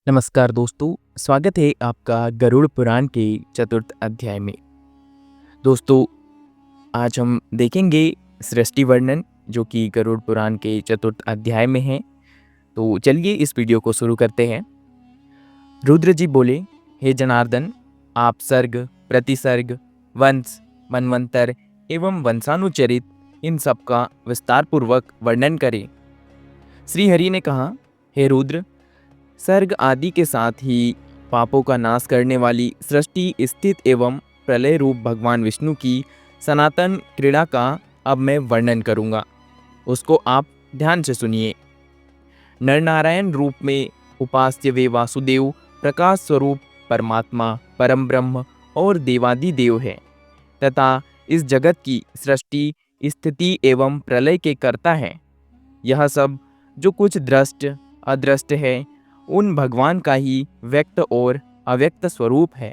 नमस्कार दोस्तों, स्वागत है आपका गरुड़ पुराण के चतुर्थ अध्याय में। दोस्तों, आज हम देखेंगे सृष्टि वर्णन जो कि गरुड़ पुराण के चतुर्थ अध्याय में है। तो चलिए इस वीडियो को शुरू करते हैं। रुद्र जी बोले, हे जनार्दन, आप सर्ग, प्रतिसर्ग, वंश, मनवंतर एवं वंशानुचरित इन सब का विस्तार पूर्वक वर्णन करें। श्री हरि ने कहा, हे रुद्र, सर्ग आदि के साथ ही पापों का नाश करने वाली सृष्टि स्थित एवं प्रलय रूप भगवान विष्णु की सनातन क्रीड़ा का अब मैं वर्णन करूंगा। उसको आप ध्यान से सुनिए। नरनारायण रूप में उपास्य वे वासुदेव प्रकाश स्वरूप परमात्मा परम ब्रह्म और देवादिदेव है तथा इस जगत की सृष्टि स्थिति एवं प्रलय के कर्ता है। यह सब जो कुछ दृष्ट अदृष्ट है उन भगवान का ही व्यक्त और अव्यक्त स्वरूप है।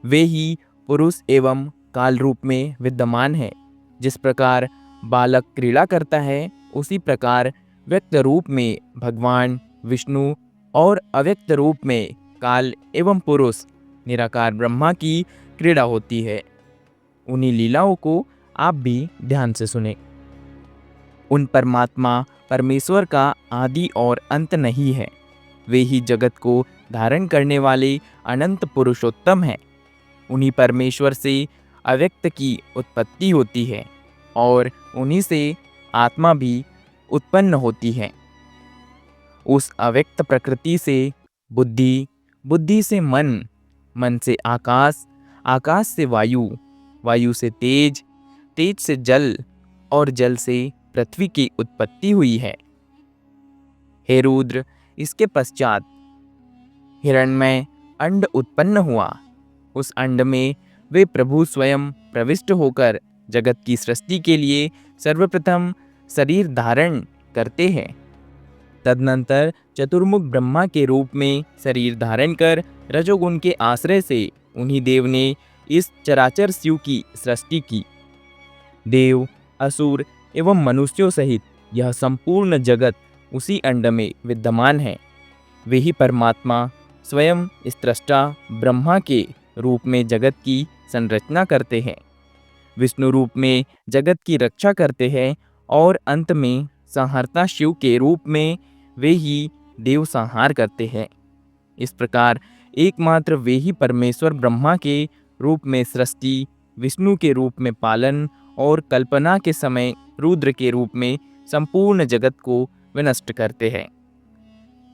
वे ही पुरुष एवं काल रूप में विद्यमान है। जिस प्रकार बालक क्रीड़ा करता है उसी प्रकार व्यक्त रूप में भगवान विष्णु और अव्यक्त रूप में काल एवं पुरुष निराकार ब्रह्मा की क्रीड़ा होती है। उन्हीं लीलाओं को आप भी ध्यान से सुने। उन परमात्मा परमेश्वर का आदि और अंत नहीं है। वे ही जगत को धारण करने वाले अनंत पुरुषोत्तम हैं। उन्हीं परमेश्वर से अव्यक्त की उत्पत्ति होती है और उन्हीं से आत्मा भी उत्पन्न होती है। उस अव्यक्त प्रकृति से बुद्धि, बुद्धि से मन, मन से आकाश, आकाश से वायु, वायु से तेज, तेज से जल और जल से पृथ्वी की उत्पत्ति हुई है। हे रुद्र, इसके पश्चात हिरण्मय अंड उत्पन्न हुआ। उस अंड में वे प्रभु स्वयं प्रविष्ट होकर जगत की सृष्टि के लिए सर्वप्रथम शरीर धारण करते हैं। तदनंतर चतुर्मुख ब्रह्मा के रूप में शरीर धारण कर रजोगुण के आश्रय से उन्हीं देव ने इस चराचर शिव की सृष्टि की। देव, असुर एवं मनुष्यों सहित यह संपूर्ण जगत उसी अंड में विद्यमान है। वे ही परमात्मा स्वयं स्रष्टा ब्रह्मा के रूप में जगत की संरचना करते हैं, विष्णु रूप में जगत की रक्षा करते हैं और अंत में संहर्ता शिव के रूप में वे ही देव संहार करते हैं। इस प्रकार एकमात्र वे ही परमेश्वर ब्रह्मा के रूप में सृष्टि, विष्णु के रूप में पालन और कल्पना के समय रुद्र के रूप में संपूर्ण जगत को विनष्ट करते हैं।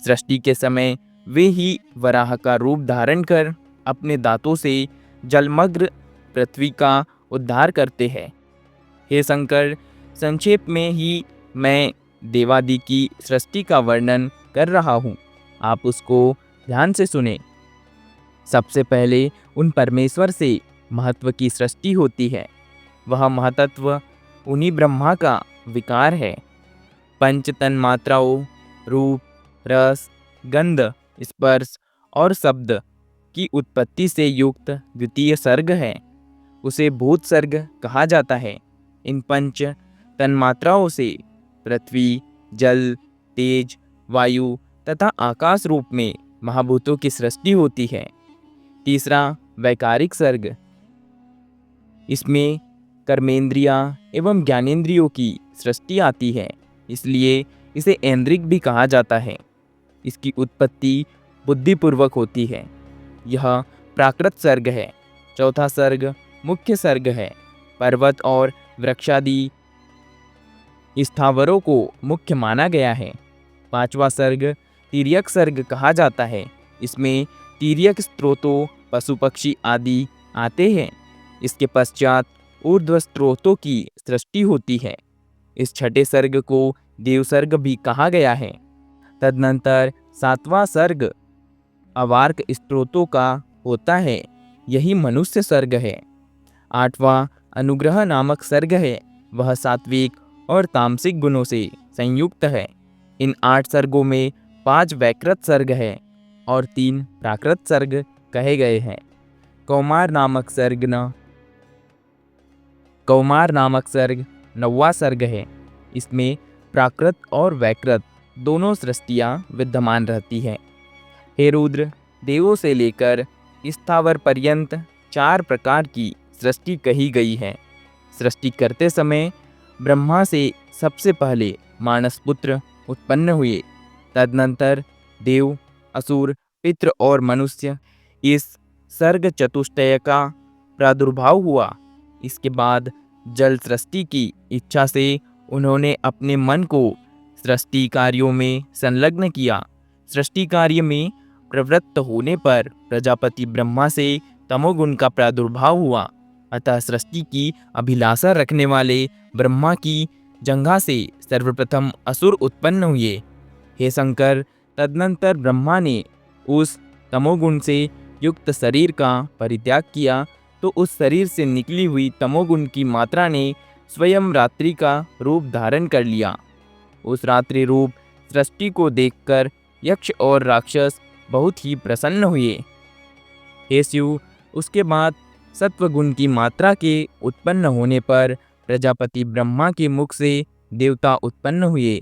सृष्टि के समय वे ही वराह का रूप धारण कर अपने दांतों से जलमग्न पृथ्वी का उद्धार करते हैं। हे शंकर, संक्षेप में ही मैं देवादि की सृष्टि का वर्णन कर रहा हूँ, आप उसको ध्यान से सुने। सबसे पहले उन परमेश्वर से महत्व की सृष्टि होती है। वह महतत्व उन्हीं ब्रह्मा का विकार है। पंच तन्मात्राओं रूप, रस, गंध, स्पर्श और शब्द की उत्पत्ति से युक्त द्वितीय सर्ग है। उसे भूत सर्ग कहा जाता है। इन पंच तन्मात्राओं से पृथ्वी, जल, तेज, वायु तथा आकाश रूप में महाभूतों की सृष्टि होती है। तीसरा वैकारिक सर्ग, इसमें कर्मेंद्रियां एवं ज्ञानेंद्रियों की सृष्टि आती है, इसलिए इसे ऐन्द्रिक भी कहा जाता है। इसकी उत्पत्ति बुद्धिपूर्वक होती है। यह प्राकृत सर्ग है। चौथा सर्ग मुख्य सर्ग है। पर्वत और वृक्षादि स्थावरों को मुख्य माना गया है। पांचवा सर्ग तिर्यक सर्ग कहा जाता है। इसमें तिर्यक स्रोतों, पशु पक्षी आदि आते हैं। इसके पश्चात ऊर्ध्व स्रोतों की सृष्टि होती है। इस छठे सर्ग को देवसर्ग भी कहा गया है। तदनंतर सातवां सर्ग अवार्क स्रोतों का होता है, यही मनुष्य सर्ग है। आठवां अनुग्रह नामक सर्ग है। वह सात्विक और तामसिक गुणों से संयुक्त है। इन 8 सर्गों में 5 वैकृत सर्ग है और 3 प्राकृत सर्ग कहे गए हैं। कौमार नामक सर्ग 9वां सर्ग है। इसमें प्राकृत और वैकृत दोनों सृष्टियाँ विद्यमान रहती हैं। हे रुद्र, देवों से लेकर स्थावर पर्यंत 4 प्रकार की सृष्टि कही गई है। सृष्टि करते समय ब्रह्मा से सबसे पहले मानस पुत्र उत्पन्न हुए। तदनंतर देव, असुर, पितृ और मनुष्य, इस सर्ग चतुष्टय का प्रादुर्भाव हुआ। इसके बाद जल सृष्टि की इच्छा से उन्होंने अपने मन को सृष्टि कार्यों में संलग्न किया। सृष्टि कार्य में प्रवृत्त होने पर प्रजापति ब्रह्मा से तमोगुण का प्रादुर्भाव हुआ। अतः सृष्टि की अभिलाषा रखने वाले ब्रह्मा की जंघा से सर्वप्रथम असुर उत्पन्न हुए। हे शंकर, तदनंतर ब्रह्मा ने उस तमोगुण से युक्त शरीर का परित्याग किया तो उस शरीर से निकली हुई तमोगुण की मात्रा ने स्वयं रात्रि का रूप धारण कर लिया। उस रात्रि रूप सृष्टि को देखकर यक्ष और राक्षस बहुत ही प्रसन्न हुए। हे शिव, उसके बाद सत्वगुण की मात्रा के उत्पन्न होने पर प्रजापति ब्रह्मा के मुख से देवता उत्पन्न हुए।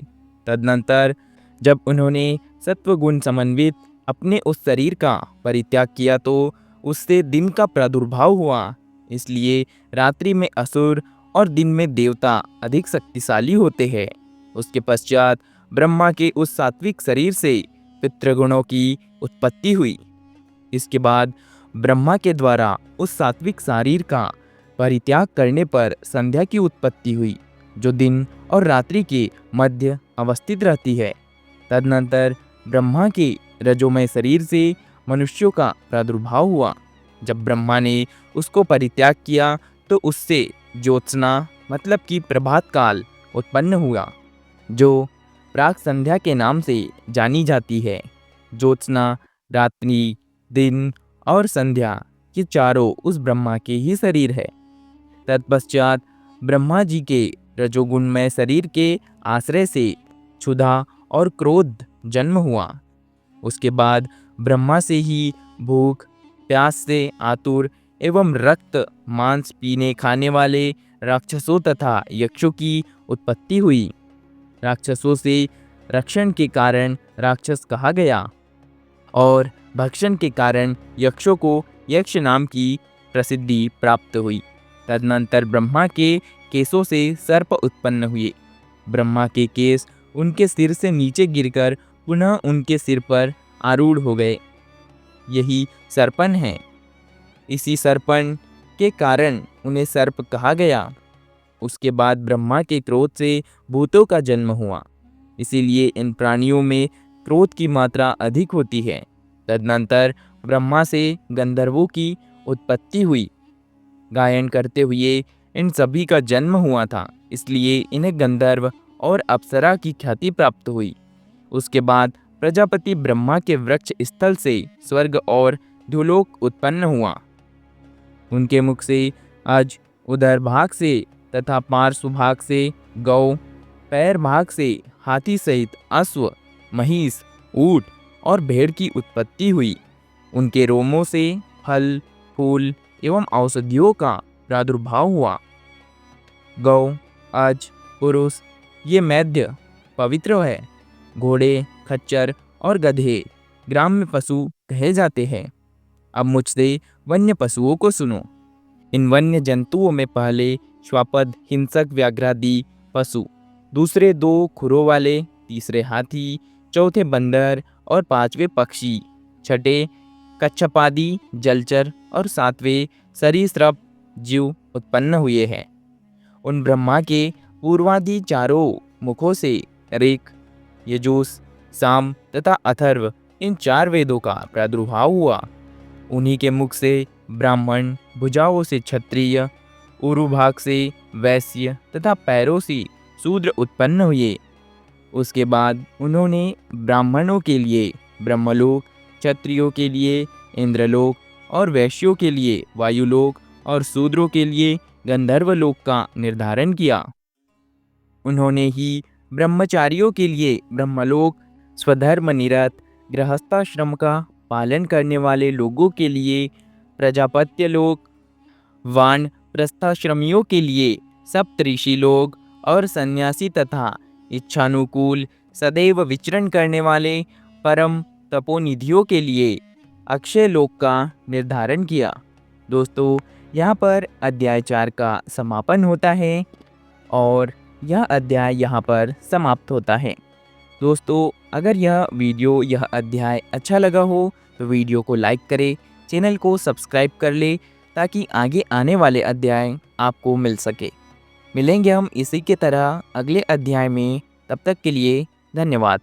तदनंतर जब उन्होंने सत्वगुण समन्वित अपने उस शरीर का परित्याग किया तो उससे दिन का प्रादुर्भाव हुआ। इसलिए रात्रि में असुर और दिन में देवता अधिक शक्तिशाली होते हैं। उसके पश्चात ब्रह्मा के उस सात्विक शरीर से पितृगुणों की उत्पत्ति हुई। इसके बाद ब्रह्मा के द्वारा उस सात्विक शरीर का परित्याग करने पर संध्या की उत्पत्ति हुई, जो दिन और रात्रि के मध्य अवस्थित रहती है। तदनंतर ब्रह्मा के रजोमय शरीर से मनुष्यों का प्रादुर्भाव हुआ। जब ब्रह्मा ने उसको परित्याग किया तो उससे ज्योत्सना मतलब कि प्रभात काल उत्पन्न हुआ, जो प्राक संध्या के नाम से जानी जाती है। ज्योत्सना, रात्रि, दिन और संध्या ये चारों उस ब्रह्मा के ही शरीर है। तत्पश्चात ब्रह्मा जी के रजोगुणमय शरीर के आश्रय से क्षुधा और क्रोध जन्म हुआ। उसके बाद ब्रह्मा से ही भूख, प्यास से आतुर एवं रक्त मांस पीने खाने वाले राक्षसों तथा यक्षों की उत्पत्ति हुई। राक्षसों से रक्षण के कारण राक्षस कहा गया और भक्षण के कारण यक्षों को यक्ष नाम की प्रसिद्धि प्राप्त हुई। तदनंतर ब्रह्मा के केसों से सर्प उत्पन्न हुए। ब्रह्मा के केस उनके सिर से नीचे गिरकर पुनः उनके सिर पर आरूढ़ हो गए। यही सर्पण है। इसी सर्पण के कारण उन्हें सर्प कहा गया। उसके बाद ब्रह्मा के क्रोध से भूतों का जन्म हुआ, इसीलिए इन प्राणियों में क्रोध की मात्रा अधिक होती है। तदनंतर ब्रह्मा से गंधर्वों की उत्पत्ति हुई। गायन करते हुए इन सभी का जन्म हुआ था, इसलिए इन्हें गंधर्व और अप्सरा की ख्याति प्राप्त हुई। उसके बाद प्रजापति ब्रह्मा के वृक्ष स्थल से स्वर्ग और द्युलोक उत्पन्न हुआ। उनके मुख से अज, उदर भाग से तथा पार्श्व भाग से गौ, पैर भाग से हाथी सहित अश्व, महिष, ऊंट और भेड़ की उत्पत्ति हुई। उनके रोमों से फल, फूल एवं औषधियों का प्रादुर्भाव हुआ। गौ, अज, पुरुष ये मैद्य पवित्र है। घोड़े, खच्चर और गधे ग्राम्य पशु कहे जाते हैं। अब मुझसे वन्य पशुओं को सुनो। इन वन्य जंतुओं में पहले श्वापद, हिंसक, व्याघ्रादि पशु, दूसरे 2 खुरों वाले, तीसरे हाथी, चौथे बंदर और 5वें पक्षी, छठे कच्छपादि जलचर और 7वें सरीसृप जीव उत्पन्न हुए हैं। उन ब्रह्मा के पूर्वादि चारों मुखों से ऋक्, यजुस, साम तथा अथर्व इन 4 वेदों का प्रादुर्भाव हुआ। उन्हीं के मुख से ब्राह्मण, भुजाओं से क्षत्रिय, उरुभाग से वैश्य तथा पैरों से शूद्र उत्पन्न हुए। उसके बाद उन्होंने ब्राह्मणों के लिए ब्रह्मलोक, क्षत्रियों के लिए इंद्रलोक और वैश्यों के लिए वायुलोक और शूद्रों के लिए गंधर्वलोक का निर्धारण किया। उन्होंने ही ब्रह्मचारियों के लिए ब्रह्मलोक, स्वधर्म निरत गृहस्थाश्रम का पालन करने वाले लोगों के लिए प्रजापत्य लोक, वानप्रस्थाश्रमियों के लिए सप्तऋषि लोक और सन्यासी तथा इच्छानुकूल सदैव विचरण करने वाले परम तपोनिधियों के लिए अक्षय लोक का निर्धारण किया। दोस्तों, यहाँ पर अध्याय 4 का समापन होता है और यह अध्याय यहाँ पर समाप्त होता है। दोस्तों, अगर यह अध्याय अच्छा लगा हो तो वीडियो को लाइक करें, चैनल को सब्सक्राइब कर ले ताकि आगे आने वाले अध्याय आपको मिल सके। मिलेंगे हम इसी के तरह अगले अध्याय में, तब तक के लिए धन्यवाद।